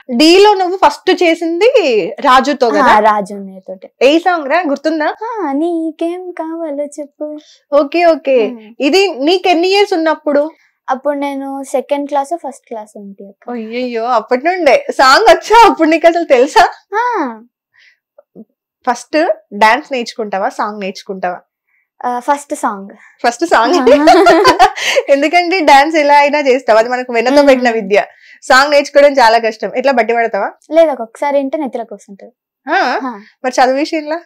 డీలో నువ్వు ఫస్ట్ చేసింది రాజుతో కదా? రాజు తోటి. ఏ సాంగ్ రా గుర్తుందా? నీకేం కావాలో చెప్పు. Okay okay. ఇది నీకు ఎన్ని ఇయర్స్ ఉన్నప్పుడు? అప్పుడు నేను సెకండ్ క్లాస్ ఫస్ట్ క్లాస్ ఉంటే. అయ్యయ్యో, అప్పటి నుండే సాంగ్ వచ్చా? అప్పుడు నీకు అసలు తెలుసా? ఫస్ట్ డాన్స్ నేర్చుకుంటావా, సాంగ్ నేర్చుకుంటావా? First song. First song. ఎందుకంటే డాన్స్ ఎలా అయినా చేస్తావు, అది మనకు వెన్నతో పెట్టిన విద్య. సాంగ్ నేర్చుకోవడం చాలా కష్టం. ఎట్లా బట్టి పడతావా? లేదు, ఒక్కొక్కసారి ఏంటే నెత్తిలోకి వస్తుంటది. మరి చదువు విషయంలో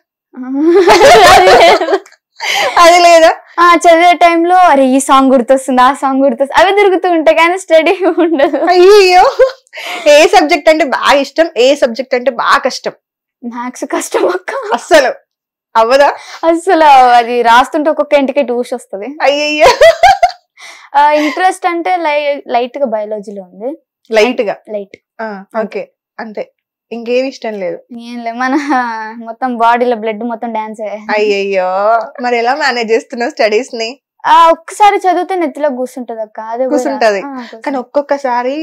అది లేదా? చదివే టైంలో అరే ఈ సాంగ్ గుర్తొస్తుంది, ఆ సాంగ్ గుర్తొస్తుంది, అవి తిరుగుతూ ఉంటాయి కానీ స్టడీ ఉండదు. అయ్యో, ఏ సబ్జెక్ట్ అంటే బాగా ఇష్టం, ఏ సబ్జెక్ట్ అంటే బాగా కష్టం? మ్యాథ్స్ కష్టం అక్క. అస్సలు అవ్వదా? అసలు అది రాస్తుంటే ఒక్కొక్క ఇంటికి టూష్ వస్తుంది. అయ్యయ్యో. ఇంట్రెస్ట్ అంటే లైట్ గా బయాలజీలో ఉంది. లైట్ గా? లైట్. ఓకే, అంతే, ఇంకేమి ఇష్టం లేదు? ఏం లేదు, మన మొత్తం బాడీలో బ్లడ్ మొత్తం డాన్స్. అయ్యయ్యో, మరి ఎలా మేనేజ్ చేస్తున్నావు స్టడీస్ ని? ఒక్కసారి చదివితే నెత్తిలో కూర్చుంటది అక్క. అదే కూర్చుంటది, కానీ ఒక్కొక్కసారి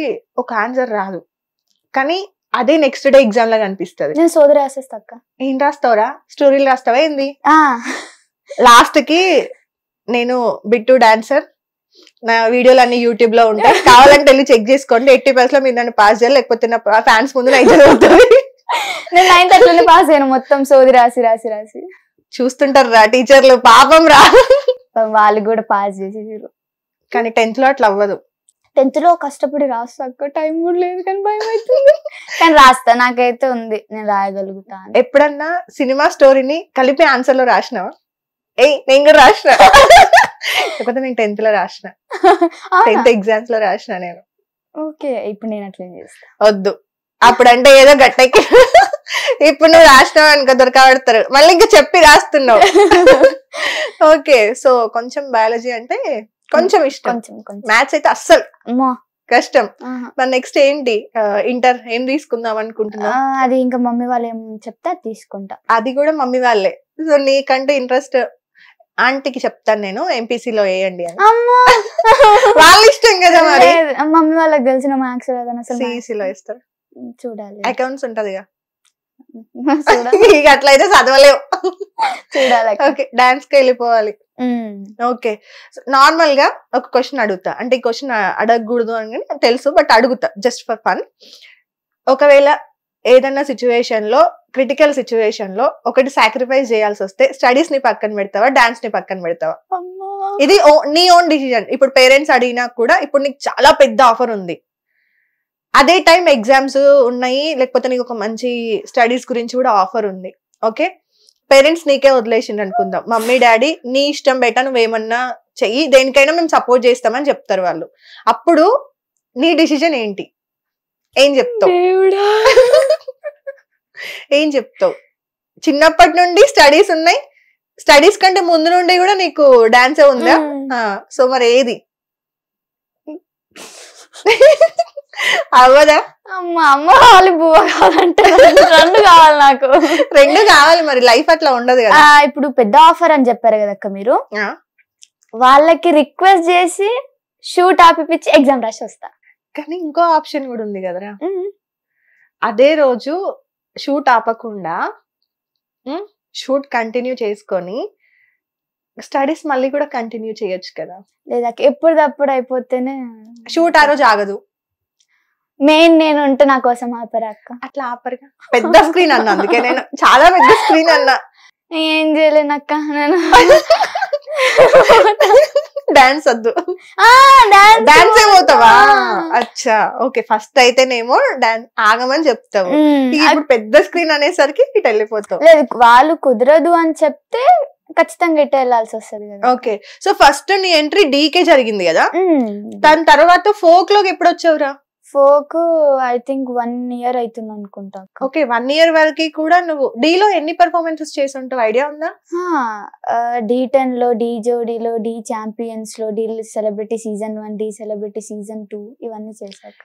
ఒక ఆన్సర్ రాదు, కానీ అదే నెక్స్ట్ డే ఎగ్జామ్ లాగా అనిపిస్తుంది. నేను సోదరి రాసేస్తా అక్క. ఏం రాస్తావురా? స్టోరీలు రాస్తావా ఏంది? లాస్ట్ కి నేను బిట్టు డాన్సర్, నా వీడియోలు అన్ని యూట్యూబ్ లో ఉంటాయి, కావాలంటే వెళ్ళి చెక్ చేసుకోండి. 80% లో మీరు నన్ను పాస్ చేయాలి, లేకపోతే నా ఫ్యాన్స్ ముందు నైట్ అవుతుంది. నేను 9th అట్లనే పాస్ అయ్యాను, మొత్తం సోది రాసి రాసి రాసి. చూస్తుంటారు రా టీచర్లు, పాపం రా, వాళ్ళు కూడా పాస్ చేసేసారు. కానీ 10th లో అట్లా అవ్వదు. 10th లో కష్టపడి రాస్తా అక్క, టైం కూడా లేదు కానీ భయం అవుతుంది. కానీ రాస్తా, నాకైతే ఉంది, నేను రాయగలుగుతా. ఎప్పుడన్నా సినిమా స్టోరీని కలిపి ఆన్సర్ లో రాసినావా? నేను కూడా రాసిన, లేకపోతే నేను 10th లో రాసిన, 10th ఎగ్జామ్స్ లో రాసిన నేను. ఓకే, ఇప్పుడు నేను అట్లా చేస్తా. వద్దు, అప్పుడంటే ఏదో గట్టెక్కి, ఇప్పుడు నువ్వు రాసినావు అనుకో దొరకబడతారు, మళ్ళీ ఇంకా చెప్పి రాస్తున్నావు. ఓకే, సో కొంచెం బయాలజీ అంటే కొంచెం ఇష్టం, మ్యాథ్స్ అయితే అస్సలు కష్టం. మరి నెక్స్ట్ ఏంటి? ఇంటర్ ఏం తీసుకుందాం అనుకుంటున్నా? అది ఇంకా మమ్మీ వాళ్ళు ఏం చెప్తే తీసుకుంటా. అది కూడా మమ్మీ వాళ్ళే. సో నీకంటే ఇంట్రెస్ట్ ఆంటీకి చెప్తాను నేను, ఎంపీసీలో వేయండి అని. వాళ్ళ ఇష్టం కదా. మరి మమ్మీ వాళ్ళకి తెలిసిన మ్యాథ్స్ సిఈసీలో వేస్తారు, చూడాలి. అకౌంట్స్ ఉంటదిగా, ఇక అట్లయితే చదవలేవు, చూడాలి. ఓకే, డాన్స్ కి వెళ్ళిపోవాలి. ఓకే, నార్మల్ గా ఒక క్వశ్చన్ అడుగుతా, అంటే ఈ క్వశ్చన్ అడగకూడదు అని తెలుసు, బట్ అడుగుతా జస్ట్ ఫర్ ఫన్. ఒకవేళ ఏదన్నా సిచ్యువేషన్ లో, క్రిటికల్ సిచ్యువేషన్ లో ఒకటి సాక్రిఫైస్ చేయాల్సి వస్తే స్టడీస్ ని పక్కన పెడతావా, డాన్స్ ని పక్కన పెడతావా? ఇది నీ ఓన్ డిసిజన్. ఇప్పుడు పేరెంట్స్ అడిగినా కూడా, ఇప్పుడు నీకు చాలా పెద్ద ఆఫర్ ఉంది, అదే టైం ఎగ్జామ్స్ ఉన్నాయి, లేకపోతే నీకు ఒక మంచి స్టడీస్ గురించి కూడా ఆఫర్ ఉంది. ఓకే, పేరెంట్స్ నీకే వదిలేసిండు అనుకుందాం, మమ్మీ డాడీ నీ ఇష్టం బయట నువ్వేమన్నా చెయ్యి, దేనికైనా మేము సపోర్ట్ చేస్తామని చెప్తారు వాళ్ళు. అప్పుడు నీ డిసిజన్ ఏంటి? ఏం చెప్తావు? ఏం చెప్తావు? చిన్నప్పటి నుండి స్టడీస్ ఉన్నాయి, స్టడీస్ కంటే ముందు నుండి కూడా నీకు డాన్సే ఉందా? సో మరి ఏది అవ్వదా? అమ్మ వాళ్ళు బువ్వ కావాలంటే రెండు కావాలి నాకు, రెండు కావాలి. మరి లైఫ్ అట్లా ఉండదు కదా. ఇప్పుడు పెద్ద ఆఫర్ అని చెప్పారు కదక్క మీరు, వాళ్ళకి రిక్వెస్ట్ చేసి షూట్ ఆపిపించి ఎగ్జామ్ రాసి వస్తా. కానీ ఇంకో ఆప్షన్ కూడా ఉంది కదరా, అదే రోజు షూట్ ఆపకుండా షూట్ కంటిన్యూ చేసుకొని స్టడీస్ మళ్ళీ కూడా కంటిన్యూ చేయొచ్చు కదా. లేదా ఎప్పుడప్పుడు అయిపోతేనే షూట్ ఆ రోజు ఆగదు. మెయిన్ నేను ఉంటే నా కోసం ఆపరా అక్క? అట్లా ఆపరుగా, పెద్ద స్క్రీన్ అన్నా, అందుకే నేను చాలా పెద్ద స్క్రీన్ అన్నా. ఏం చేయలేనక్క నేను. డాన్స్ వద్దు, డాన్స్ ఏమవుతావా? అచ్చా, ఓకే. ఫస్ట్ అయితేనేమో డాన్స్ ఆగమని చెప్తావు, ఇప్పుడు పెద్ద స్క్రీన్ అనేసరికి ఇటు వెళ్ళిపోతావు. లేదు, వాళ్ళు కుదరదు అని చెప్తే ఖచ్చితంగా ఇటు వెళ్ళాల్సి వస్తుంది కదా. ఓకే, సో ఫస్ట్ నీ ఎంట్రీ డీకే జరిగింది కదా, దాని తర్వాత ఫోక్ లోకి ఎప్పుడు వచ్చావురా? ఫోక్ ఐ థింక్ 1 year అవుతుంది అనుకుంటా. ఓకే, 1 year వరకు కూడా నువ్వు డీలో ఎన్ని పర్ఫార్మెన్సెస్ చేసి ఉంటావు, ఐడియా ఉందా? D10 లో, డి జోడీలో, డి ఛాంపియన్స్ లో, Dhee Celebrity Season 1, Dhee Celebrity Season 2 ఇవన్నీ చేశాక.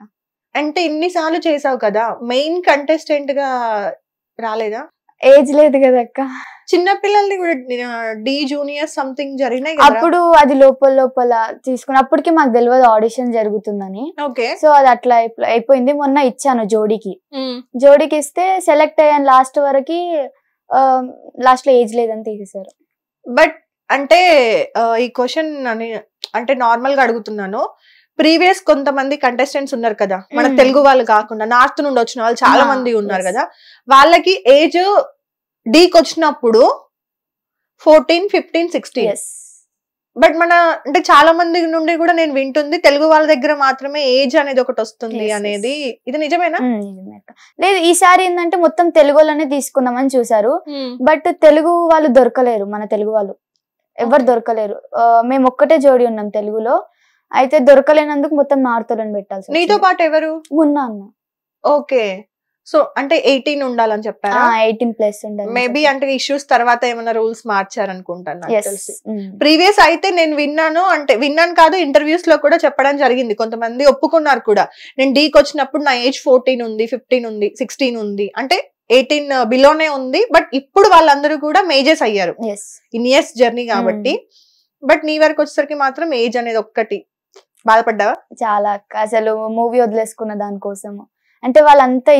అంటే ఇన్నిసార్లు చేసావు కదా, మెయిన్ కంటెస్టెంట్ గా రాలేదా? ఏజ్ లేదు కదా అక్క. చిన్న పిల్లల్ని కూడా డి జూనియర్ సంథింగ్ జరిగినాయి అప్పుడు అది లోపల తీసుకుని అప్పటికి మాకు తెలియదు ఆడిషన్ జరుగుతుందని. సో అది అట్లా అయిపోయింది. మొన్న ఇచ్చాను జోడీకి ఇస్తే సెలెక్ట్ అయ్యాను. లాస్ట్ వరకు లాస్ట్ లో ఏజ్ లేదని తీసేశారు. బట్ అంటే ఈ క్వశ్చన్ అంటే నార్మల్ గా అడుగుతున్నాను. ప్రీవియస్ కొంతమంది కంటెస్టెంట్స్ ఉన్నారు కదా, మన తెలుగు వాళ్ళు కాకుండా నార్త్ నుండి వచ్చిన వాళ్ళు చాలా మంది ఉన్నారు కదా, వాళ్ళకి ఏజ్ డీకి వచ్చినప్పుడు 14, 15, 16. బట్ మన అంటే చాలా మంది నుండి కూడా నేను వింటుంది తెలుగు వాళ్ళ దగ్గర మాత్రమే ఏజ్ అనేది ఒకటి వస్తుంది అనేది. ఇది నిజమేనా? లేదు, ఈసారి ఏంటంటే మొత్తం తెలుగు వాళ్ళనే తీసుకుందామని చూసారు. బట్ తెలుగు వాళ్ళు దొరకలేరు, మన తెలుగు వాళ్ళు ఎవరు దొరకలేరు. మేము ఒక్కటే జోడి ఉన్నాం తెలుగులో. అయితే దొరకలేనందుకు మొత్తం నార్త్ వాళ్ళని పెట్టాల్సి. నీతో పాటు ఎవరు? మున్నా అన్న. ఓకే, సో అంటే 18 ఉండాలని చెప్పారా? 18+ ఉండాలి. మేబీ అంటే ఇష్యూస్ తర్వాత ఏమైనా రూల్స్ మార్చారనుకుంటాను నాకు తెలిసి. ప్రీవియస్ అయితే నేను విన్నాను కాదు, ఇంటర్వ్యూస్ లో కూడా చెప్పడం జరిగింది. కొంతమంది ఒప్పుకున్నారు కూడా, నేను డీకి వచ్చినప్పుడు నా ఏజ్ 14 ఉంది, 15 ఉంది, 16 ఉంది, అంటే 18 బిలోనే ఉంది. బట్ ఇప్పుడు వాళ్ళందరూ కూడా మేజర్స్ అయ్యారు ఇన్ ఇయర్స్ జర్నీ కాబట్టి. బట్ నీ వరకు వచ్చేసరికి మాత్రం ఏజ్ అనేది ఒక్కటి. బాధపడ్డావా? చాలా అక్క, అసలు మూవీ వదిలేసుకున్న దానికోసము. అంటే వాళ్ళంతా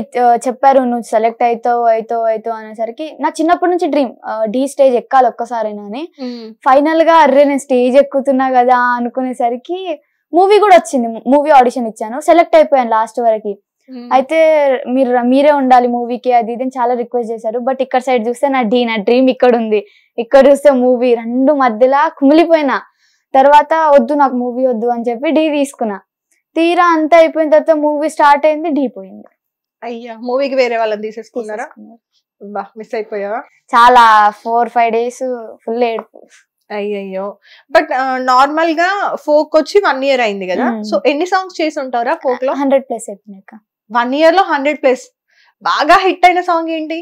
చెప్పారు నువ్వు సెలెక్ట్ అవుతావు అనేసరికి నా చిన్నప్పటి నుంచి డ్రీమ్ డి స్టేజ్ ఎక్కాలి ఒక్కసారైనా అని. ఫైనల్ గా అర్రే నేను స్టేజ్ ఎక్కుతున్నా కదా అనుకునేసరికి మూవీ కూడా వచ్చింది. మూవీ ఆడిషన్ ఇచ్చాను, సెలెక్ట్ అయిపోయాను లాస్ట్ వరకు. అయితే మీరే ఉండాలి మూవీకి అది ఇది చాలా రిక్వెస్ట్ చేశారు. బట్ ఇక్కడ సైడ్ చూస్తే నా డ్రీమ్ ఇక్కడ ఉంది, ఇక్కడ చూస్తే మూవీ, రెండు మధ్యలో కుమిలిపోయినా. తర్వాత వద్దు నాకు మూవీ వద్దు అని చెప్పి డి తీసుకున్నా. తీరా అంతా అయిపోయిన తర్వాత మూవీ స్టార్ట్ అయింది, డి పోయింది. అయ్యా, మూవీకి వేరే వాళ్ళని తీసేసుకున్నారా? మిస్ అయిపోయావా? చాలా 4-5 days ఫుల్ ఏడుపు. అయ్యయ్యో. బట్ నార్మల్ గా ఫోక్ వచ్చి 1 year అయింది కదా, సో ఎన్ని సాంగ్స్ చేసి ఉంటారా ఫోక్ లో? 100+ అయిపోయినాక. 1 year లో 100+. బాగా హిట్ అయిన సాంగ్ ఏంటి?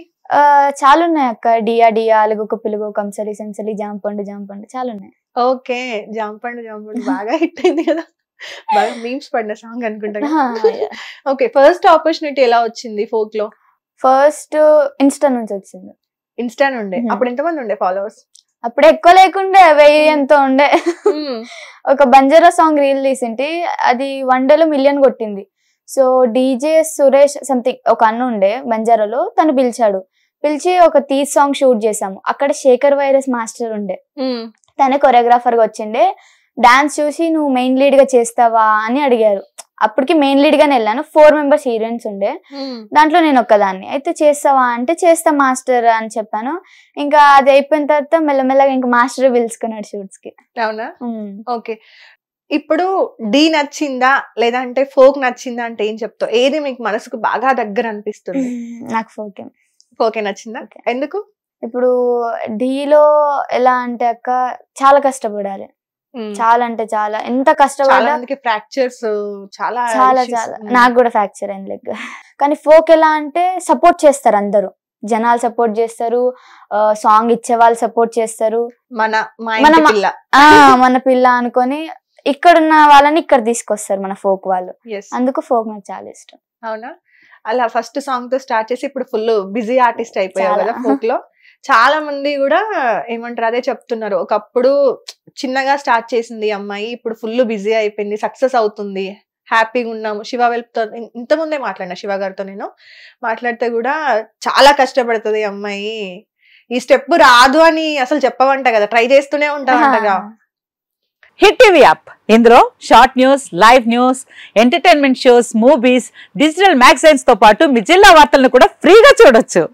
చాలా ఉన్నాయి అక్క. డియా అలుగుకు పిలుగు, కంసలి సంసలి, జాంపండు చాలా ఉన్నాయి. ఓకే, జాంపండు బాగా హిట్ అయింది కదా, బాగా మీమ్స్ పడిన సాంగ్ అనుకుంటా. ఓకే, ఫస్ట్ ఆపర్చునిటీ ఎలా వచ్చింది ఫోక్ లో? ఫస్ట్ ఇన్స్టా నుంచి వచ్చింది. ఇన్స్టా నుండే. అప్పుడు ఎంతమంది ఉండే ఫాలోవర్స్? అప్పుడు ఎక్కువ లేకుండే, 1000 ఎంతో ఉండే. ఒక బంజారా సాంగ్ రీల్ తీసింటి, అది 1 day లో 1 million కొట్టింది. సో డీజే సురేష్ సంథింగ్ ఒక అన్న ఉండే బంజారాలో, తను పిలిచి ఒక తీజ్ సాంగ్ షూట్ చేసాము. అక్కడ శేఖర్ వైరస్ మాస్టర్ ఉండే, తనే కొరియోగ్రాఫర్ గా వచ్చిండే. డాన్స్ చూసి నువ్వు మెయిన్ లీడ్ గా చేస్తావా అని అడిగారు. అప్పటికి మెయిన్ లీడ్ గానే వెళ్ళాను. 4 members హీరోయిన్స్ ఉండే, దాంట్లో నేను ఒక్కదాన్ని. అయితే చేస్తావా అంటే చేస్తా మాస్టర్ అని చెప్పాను. ఇంకా అది అయిపోయిన తర్వాత మెల్లమెల్లగా ఇంకా మాస్టర్ పిలుచుకున్నాడు షూట్స్ కి. అవునా? ఓకే, ఇప్పుడు డి నచ్చిందా లేదంటే ఫోక్ నచ్చిందా అంటే ఏం చెప్తావు? ఏది మీకు మనసుకు బాగా దగ్గర అనిపిస్తుంది? నాకు ఫోకే నచ్చిందా? ఎందుకు? ఇప్పుడు డీలో ఎలా అంటే అక్క చాలా కష్టపడాలి, చాలా అంటే చాలా. ఎంత కష్టపడా, ఫ్రాక్చర్స్ చాలా. నాకు కూడా ఫ్రాక్చర్ అయింది లెగ్. కానీ ఫోక్ ఎలా అంటే సపోర్ట్ చేస్తారు అందరూ, జనాలు సపోర్ట్ చేస్తారు, సాంగ్ ఇచ్చే వాళ్ళు సపోర్ట్ చేస్తారు. మన పిల్ల అనుకొని ఇక్కడున్న వాళ్ళని ఇక్కడ తీసుకొస్తారు మన ఫోక్ వాళ్ళు. అందుకు ఫోక్ నాకు చాలా ఇష్టం. అవునా? అలా ఫస్ట్ సాంగ్ తో స్టార్ట్ చేసి ఇప్పుడు ఫుల్ బిజీ ఆర్టిస్ట్ అయిపోయావు కదా ఫోక్ లో. చాలా మంది కూడా ఏమంటారు అదే చెప్తున్నారు, ఒకప్పుడు చిన్నగా స్టార్ట్ చేసింది అమ్మాయి, ఇప్పుడు ఫుల్ బిజీ అయిపోయింది, సక్సెస్ అవుతుంది, హ్యాపీగా ఉన్నాము. శివ వెల్ప్తో ఇంతకుముందే మాట్లాడినా, శివ గారితో నేను మాట్లాడితే కూడా చాలా కష్టపడుతుంది అమ్మాయి, ఈ స్టెప్ రాదు అని అసలు చెప్పవంట కదా, ట్రై చేస్తూనే ఉంటావంటగా. హిట్ టీవీ యాప్, ఇందులో short news, live news, entertainment shows, movies, digital magazines తో పాటు మీ జిల్లా వార్తలను కూడా ఫ్రీగా చూడొచ్చు.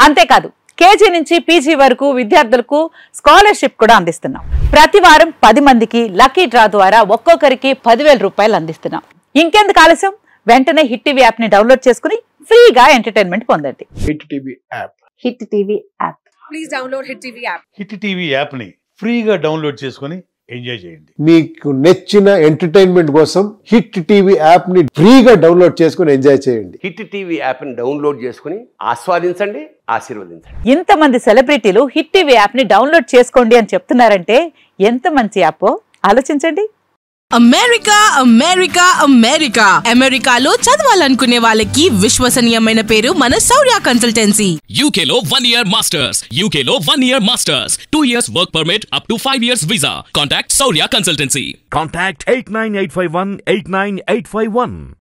అంతేకాదు కేజీ నుంచి పీజీ వరకు విద్యార్థులకు స్కాలర్షిప్ కూడా అందిస్తున్నాం. ప్రతి వారం 10 మందికి లక్కీ డ్రా ద్వారా ఒక్కొక్కరికి 10,000 రూపాయలు అందిస్తున్నాం. ఇంకెందుకు ఆలస్యం, వెంటనే హిట్ టీవీ యాప్ ని డౌన్లోడ్ చేసుకుని ఫ్రీగా ఎంటర్టైన్మెంట్ పొందండి. Hit TV app. Hit TV app. Please download hit TV app. Hit TV app ని ఫ్రీగా డౌన్లోడ్ చేసుకుని ఎంజాయ్ చేయండి. మీకు నచ్చిన ఎంటర్టైన్మెంట్ కోసం హిట్ టీవీ యాప్ ని ఫ్రీగా డౌన్లోడ్ చేసుకుని ఎంజాయ్ చేయండి. హిట్ టీవీ యాప్ ని డౌన్లోడ్ చేసుకుని ఆస్వాదించండి, ఆశీర్వదించండి. ఇంతమంది సెలబ్రిటీలు హిట్ టీవీ యాప్ ని డౌన్లోడ్ చేసుకోండి అని చెప్తున్నారంటే ఎంత మంచి యాప్ ఆలోచించండి. అమెరికా అమెరికా అమెరికా అమెరికాలో చదవాలనుకునే వాళ్ళకి విశ్వసనీయమైన పేరు మన శౌర్య కన్సల్టెన్సీ. UK లో 1 year masters, UK లో 1 year masters, 2 years work permit up to 5 years visa. Contact Shaurya Consultancy. Contact 89851 89851.